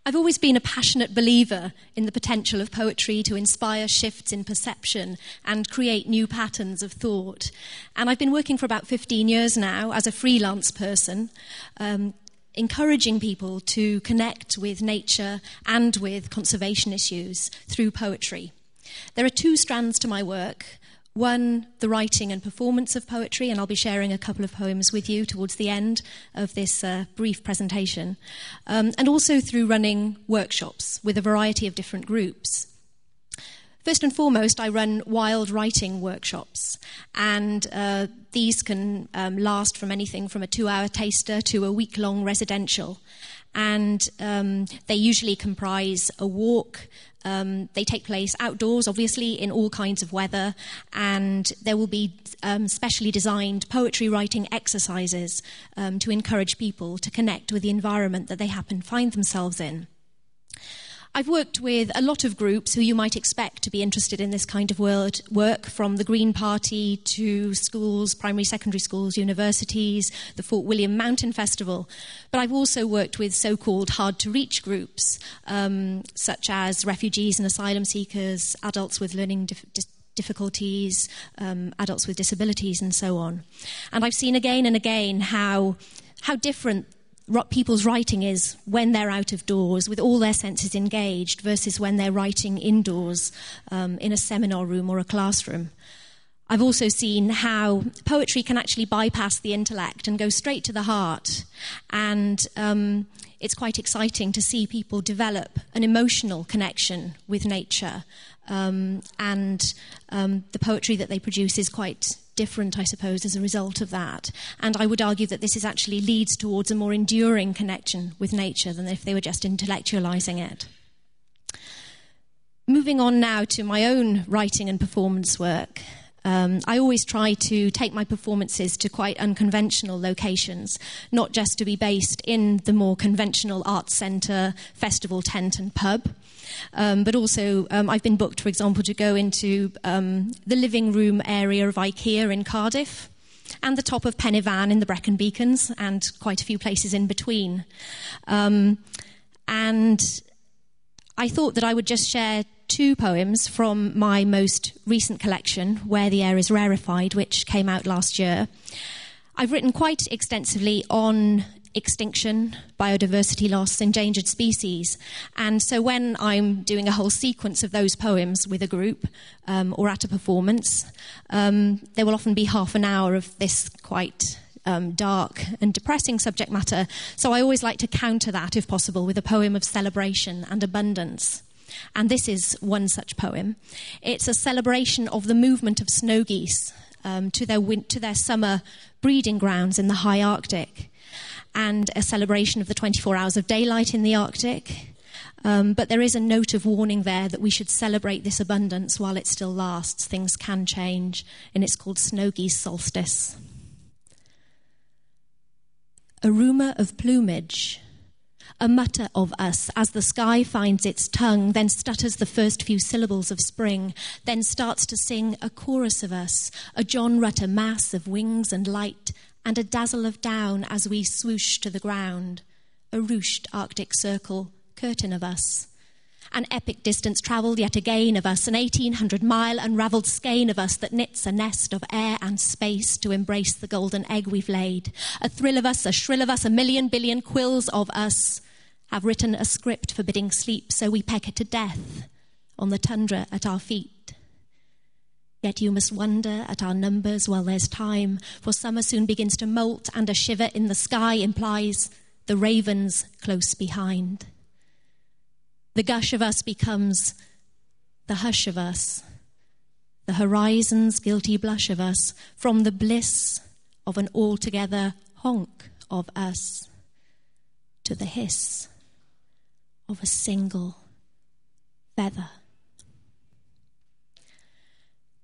I've always been a passionate believer in the potential of poetry to inspire shifts in perception and create new patterns of thought. And I've been working for about 15 years now as a freelance person, encouraging people to connect with nature and with conservation issues through poetry. There are two strands to my work. One, the writing and performance of poetry, and I'll be sharing a couple of poems with you towards the end of this brief presentation, and also through running workshops with a variety of different groups. First and foremost, I run wild writing workshops, and these can last from anything from a 2-hour taster to a week-long residential. And they usually comprise a walk. They take place outdoors, obviously, in all kinds of weather, and there will be specially designed poetry writing exercises to encourage people to connect with the environment that they happen to find themselves in. I've worked with a lot of groups who you might expect to be interested in this kind of work, from the Green Party to schools, primary, secondary schools, universities, the Fort William Mountain Festival. But I've also worked with so-called hard-to-reach groups, such as refugees and asylum seekers, adults with learning difficulties, adults with disabilities, and so on. And I've seen again and again how different people's writing is when they're out of doors with all their senses engaged versus when they're writing indoors in a seminar room or a classroom. I've also seen how poetry can actually bypass the intellect and go straight to the heart. And it's quite exciting to see people develop an emotional connection with nature. And the poetry that they produce is quite different, I suppose, as a result of that. And I would argue that this actually leads towards a more enduring connection with nature than if they were just intellectualizing it. Moving on now to my own writing and performance work. I always try to take my performances to quite unconventional locations, not just to be based in the more conventional arts centre, festival tent and pub, but also I've been booked, for example, to go into the living room area of IKEA in Cardiff and the top of Pen y Fan in the Brecon Beacons and quite a few places in between. And I thought that I would just share 2 poems from my most recent collection, Where the Air is Rarefied, which came out last year. I've written quite extensively on extinction, biodiversity loss, endangered species. And so when I'm doing a whole sequence of those poems with a group or at a performance, there will often be half an hour of this quite dark and depressing subject matter. So I always like to counter that, if possible, with a poem of celebration and abundance. And this is one such poem. It's a celebration of the movement of snow geese to their summer breeding grounds in the high Arctic, and a celebration of the 24 hours of daylight in the Arctic. But there is a note of warning there that we should celebrate this abundance while it still lasts. Things can change, and it's called Snow Geese Solstice. A rumour of plumage, a mutter of us as the sky finds its tongue, then stutters the first few syllables of spring, then starts to sing a chorus of us, a John Rutter mass of wings and light, and a dazzle of down as we swoosh to the ground, a ruched Arctic circle, curtain of us. An epic distance travelled yet again of us, an 1,800-mile unravelled skein of us that knits a nest of air and space to embrace the golden egg we've laid. A thrill of us, a shrill of us, a million billion quills of us have written a script forbidding sleep, so we peck it to death on the tundra at our feet. Yet you must wonder at our numbers while there's time, for summer soon begins to moult, and a shiver in the sky implies the ravens close behind. The gush of us becomes the hush of us, the horizon's guilty blush of us, from the bliss of an altogether honk of us to the hiss of a single feather.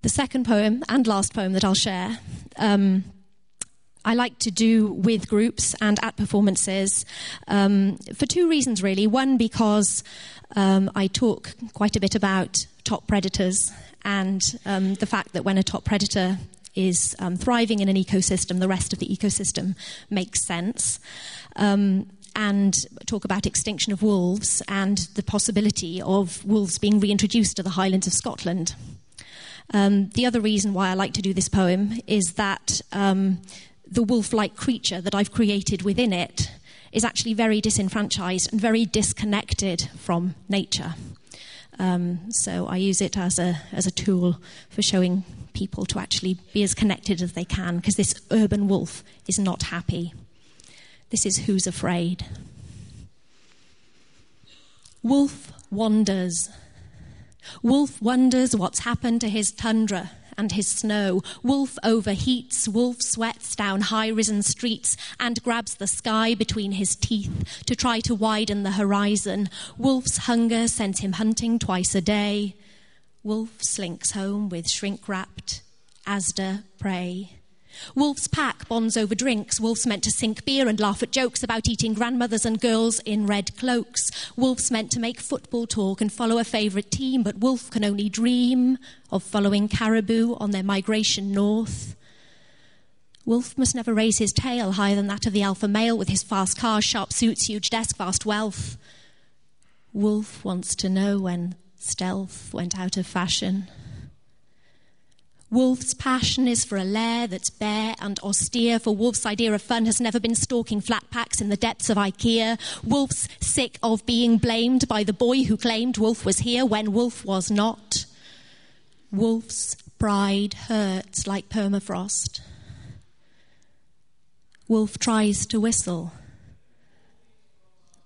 The second poem and last poem that I'll share, I like to do with groups and at performances for 2 reasons, really. One, because I talk quite a bit about top predators and the fact that when a top predator is thriving in an ecosystem, the rest of the ecosystem makes sense. and talk about extinction of wolves and the possibility of wolves being reintroduced to the Highlands of Scotland. The other reason why I like to do this poem is that the wolf-like creature that I've created within it is actually very disenfranchised and very disconnected from nature. So I use it as a tool for showing people to actually be as connected as they can, because this urban wolf is not happy. This is Who's Afraid. Wolf wanders. Wolf wonders what's happened to his tundra and his snow. Wolf overheats, wolf sweats down high-risen streets and grabs the sky between his teeth to try to widen the horizon. Wolf's hunger sends him hunting twice a day. Wolf slinks home with shrink-wrapped Asda prey. Wolf's pack bonds over drinks. Wolf's meant to sink beer and laugh at jokes about eating grandmothers and girls in red cloaks. Wolf's meant to make football talk and follow a favourite team, but wolf can only dream of following caribou on their migration north. Wolf must never raise his tail higher than that of the alpha male with his fast cars, sharp suits, huge desk, vast wealth. Wolf wants to know when stealth went out of fashion. Wolf's passion is for a lair that's bare and austere, for Wolf's idea of fun has never been stalking flat packs in the depths of IKEA. Wolf's sick of being blamed by the boy who claimed Wolf was here when Wolf was not. Wolf's pride hurts like permafrost. Wolf tries to whistle,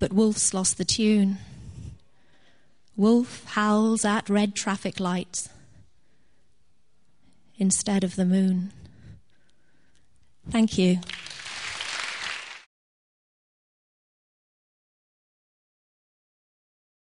but Wolf's lost the tune. Wolf howls at red traffic lights instead of the moon. Thank you.